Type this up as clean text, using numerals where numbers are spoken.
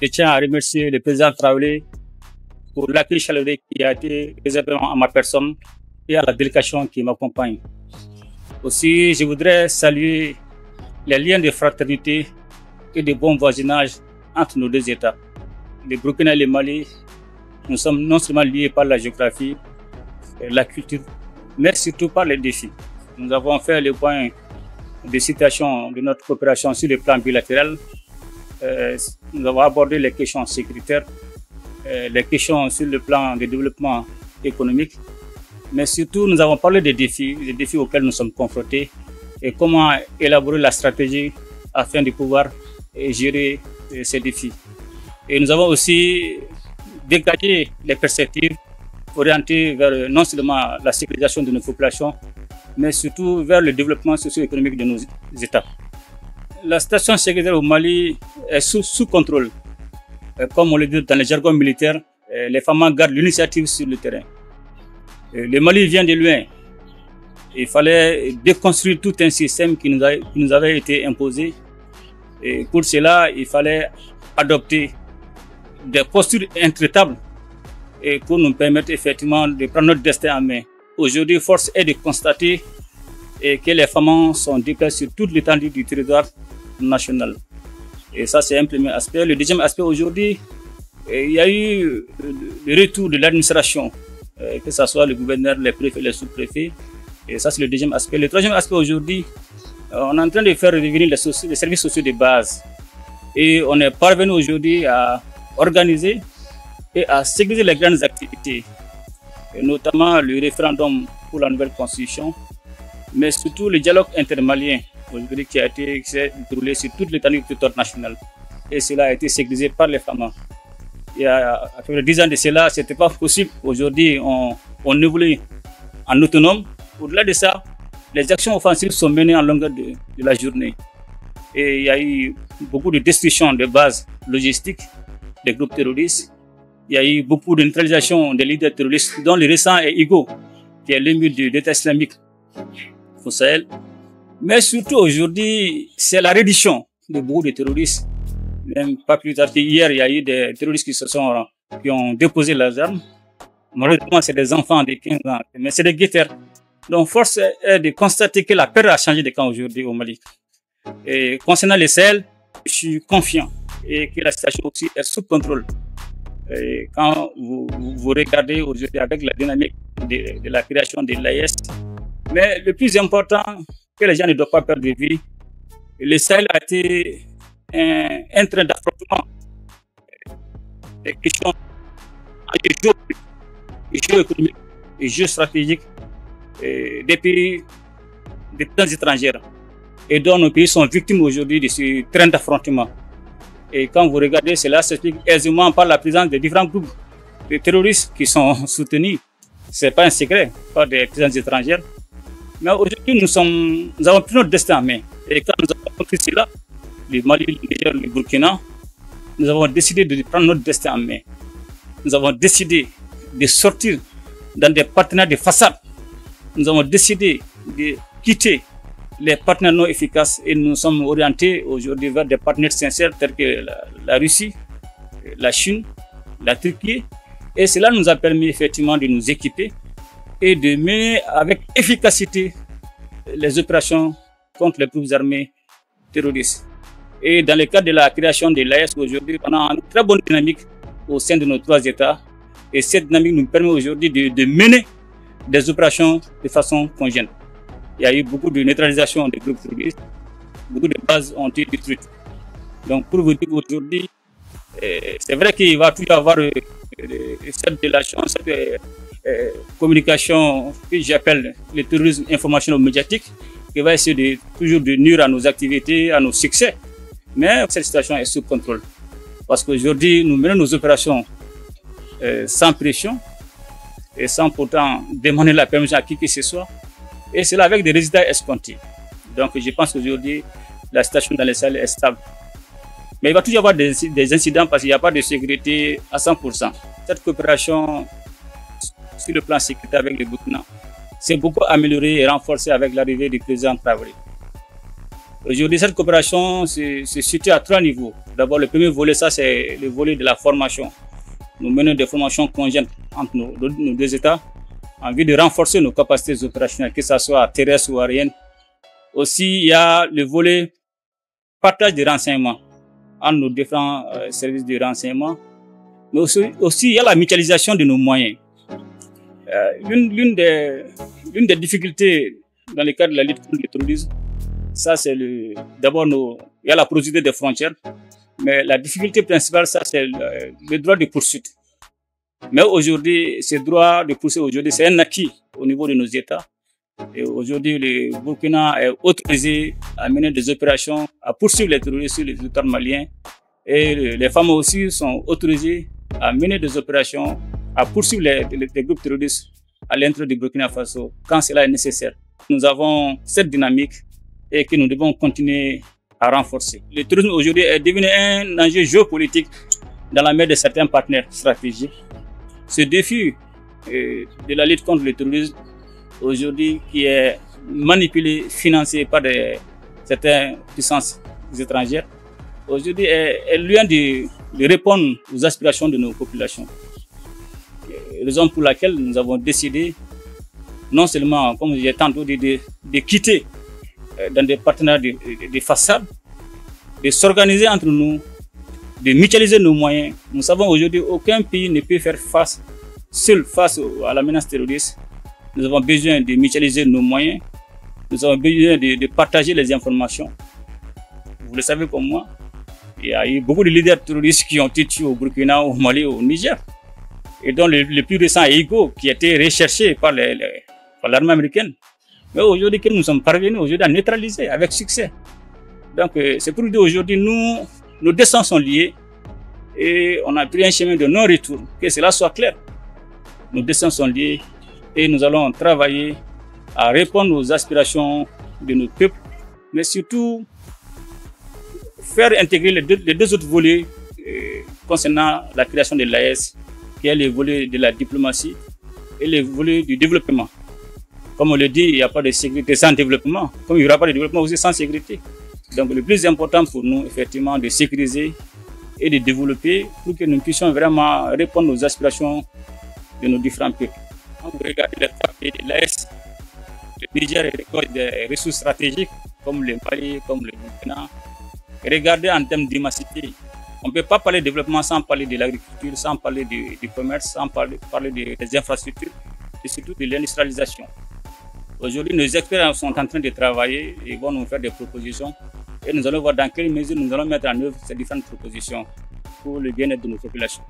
Je tiens à remercier le président Traoré pour l'accueil chaleureux qui a été réservé à ma personne et à la délégation qui m'accompagne. Aussi, je voudrais saluer les liens de fraternité et de bon voisinage entre nos deux États. Le Burkina et le Mali, nous sommes non seulement liés par la géographie, la culture, mais surtout par les défis. Nous avons fait le point de situation de notre coopération sur le plan bilatéral. Nous avons abordé les questions sécuritaires, les questions sur le plan de développement économique, mais surtout nous avons parlé des défis auxquels nous sommes confrontés et comment élaborer la stratégie afin de pouvoir gérer ces défis. Et nous avons aussi dégagé les perspectives orientées vers non seulement la sécurisation de nos populations, mais surtout vers le développement socio-économique de nos États. La situation sécuritaire au Mali est sous contrôle. Comme on le dit dans le jargon militaire, les femmes gardent l'initiative sur le terrain. Le Mali vient de loin. Il fallait déconstruire tout un système qui nous avait été imposé. Et pour cela, il fallait adopter des postures intraitables et pour nous permettre effectivement de prendre notre destin en main. Aujourd'hui, force est de constater que les femmes sont déplacées sur toute l'étendue du territoire national. Et ça, c'est un premier aspect. Le deuxième aspect, aujourd'hui, il y a eu le retour de l'administration, que ce soit le gouverneur, les préfets, les sous-préfets. Et ça, c'est le deuxième aspect. Le troisième aspect, aujourd'hui, on est en train de faire revenir les services sociaux de base. Et on est parvenu aujourd'hui à organiser et à sécuriser les grandes activités, et notamment le référendum pour la nouvelle constitution, mais surtout le dialogue intermalien qui s'est déroulé sur toute l'étendue du territoire national. Et cela a été sécurisé par les femmes. Il y a 10 ans de cela, ce n'était pas possible. Aujourd'hui, on évolue en autonome. Au-delà de ça, les actions offensives sont menées en longueur de la journée. Et il y a eu beaucoup de destruction de bases logistiques des groupes terroristes. Il y a eu beaucoup de neutralisation des leaders terroristes, dont le récent est Igo, qui est l'émir de l'État islamique au Sahel. Mais surtout aujourd'hui, c'est la reddition de beaucoup de terroristes. Même pas plus tard qu'hier, il y a eu des terroristes qui ont déposé leurs armes. Malheureusement, c'est des enfants de 15 ans, mais c'est des guetteurs. Donc, force est de constater que la peur a changé de camp aujourd'hui au Mali. Et concernant le Sahel, je suis confiant et que la situation aussi est sous contrôle. Et quand vous regardez aujourd'hui avec la dynamique de la création de l'AES, mais le plus important que les gens ne doivent pas perdre de vue, le Sahel a été un train d'affrontement des questions géoéconomiques et géostratégiques des pays, des puissances étrangères, et dont nos pays sont victimes aujourd'hui de ce train d'affrontement. Et quand vous regardez, cela s'explique aisément par la présence de différents groupes de terroristes qui sont soutenus. Ce n'est pas un secret par des puissances étrangères. Mais aujourd'hui, nous avons pris notre destin en main. Et quand nous avons compris cela, le Mali, le Niger, le Burkina, nous avons décidé de prendre notre destin en main. Nous avons décidé de sortir dans des partenaires de façade. Nous avons décidé de quitter les partenaires non efficaces et nous sommes orientés aujourd'hui vers des partenaires sincères tels que la Russie, la Chine, la Turquie. Et cela nous a permis effectivement de nous équiper et de mener avec efficacité les opérations contre les groupes armés terroristes. Et dans le cadre de la création de l'AES aujourd'hui, on a une très bonne dynamique au sein de nos 3 États. Et cette dynamique nous permet aujourd'hui de mener des opérations de façon conjointe. Il y a eu beaucoup de neutralisation des groupes terroristes, beaucoup de bases ont été détruites. Donc pour vous dire aujourd'hui, c'est vrai qu'il va toujours y avoir cette délation, cette communication que j'appelle le terrorisme informationnel médiatique, qui va essayer toujours de nuire à nos activités, à nos succès. Mais cette situation est sous contrôle. Parce qu'aujourd'hui, nous menons nos opérations sans pression et sans pourtant demander la permission à qui que ce soit. Et cela avec des résultats escomptés. Donc je pense qu'aujourd'hui, la situation dans les Sahel est stable. Mais il va toujours y avoir des incidents parce qu'il n'y a pas de sécurité à 100%. Cette coopération sur le plan sécuritaire avec le Burkina s'est beaucoup améliorée et renforcée avec l'arrivée du président Traoré. Aujourd'hui, cette coopération se situe à 3 niveaux. D'abord, le premier volet, ça c'est le volet de la formation. Nous menons des formations conjointes entre nos 2 États en vue de renforcer nos capacités opérationnelles, que ce soit terrestre ou aérienne. Aussi, il y a le volet partage de renseignements entre nos différents services de renseignement. Mais aussi, il y a la mutualisation de nos moyens. L'une des difficultés dans le cadre de la lutte contre le terrorisme, ça c'est d'abord il y a la porosité des frontières, mais la difficulté principale, ça c'est le droit de poursuite. Mais aujourd'hui, ce droit de poursuite, c'est un acquis au niveau de nos États. Et aujourd'hui, le Burkina est autorisé à mener des opérations, à poursuivre les terroristes sur le territoire malien. Et les femmes aussi sont autorisées à mener des opérations, à poursuivre les groupes terroristes à l'intérieur du Burkina Faso quand cela est nécessaire. Nous avons cette dynamique et que nous devons continuer à renforcer. Le terrorisme aujourd'hui est devenu un enjeu géopolitique dans la main de certains partenaires stratégiques. Ce défi de la lutte contre le terrorisme aujourd'hui qui est manipulé, financé par certaines puissances étrangères, aujourd'hui est loin de répondre aux aspirations de nos populations. Raison pour laquelle nous avons décidé non seulement, comme j'ai tantôt dit, de quitter dans des partenariats de façade, de s'organiser entre nous, de mutualiser nos moyens. Nous savons aujourd'hui qu'aucun pays ne peut faire face seul face à la menace terroriste. Nous avons besoin de mutualiser nos moyens. Nous avons besoin de partager les informations. Vous le savez comme moi, il y a eu beaucoup de leaders terroristes qui ont été tués au Burkina, au Mali, au Niger. Et dont le plus récent est Igo, qui a été recherché par l'armée américaine. Mais aujourd'hui, que nous sommes parvenus à neutraliser avec succès. Donc, c'est pour dire aujourd'hui, nos destins sont liés et on a pris un chemin de non-retour. Que cela soit clair. Nos destins sont liés et nous allons travailler à répondre aux aspirations de nos peuples, mais surtout faire intégrer les deux autres volets concernant la création de l'AES, qui est le volet de la diplomatie et le volet du développement. Comme on le dit, il n'y a pas de sécurité sans développement, comme il n'y aura pas de développement aussi sans sécurité. Donc le plus important pour nous, effectivement, de sécuriser et de développer pour que nous puissions vraiment répondre aux aspirations de nos différents peuples. Quand vous regardez les 3 pays de l'Est, le Niger est des ressources stratégiques comme le Mali, comme le Burkina. Regardez en termes d'immensité. On ne peut pas parler de développement sans parler de l'agriculture, sans parler du commerce, sans parler des infrastructures et surtout de l'industrialisation. Aujourd'hui, nos experts sont en train de travailler et vont nous faire des propositions et nous allons voir dans quelle mesure nous allons mettre en œuvre ces différentes propositions pour le bien-être de nos populations.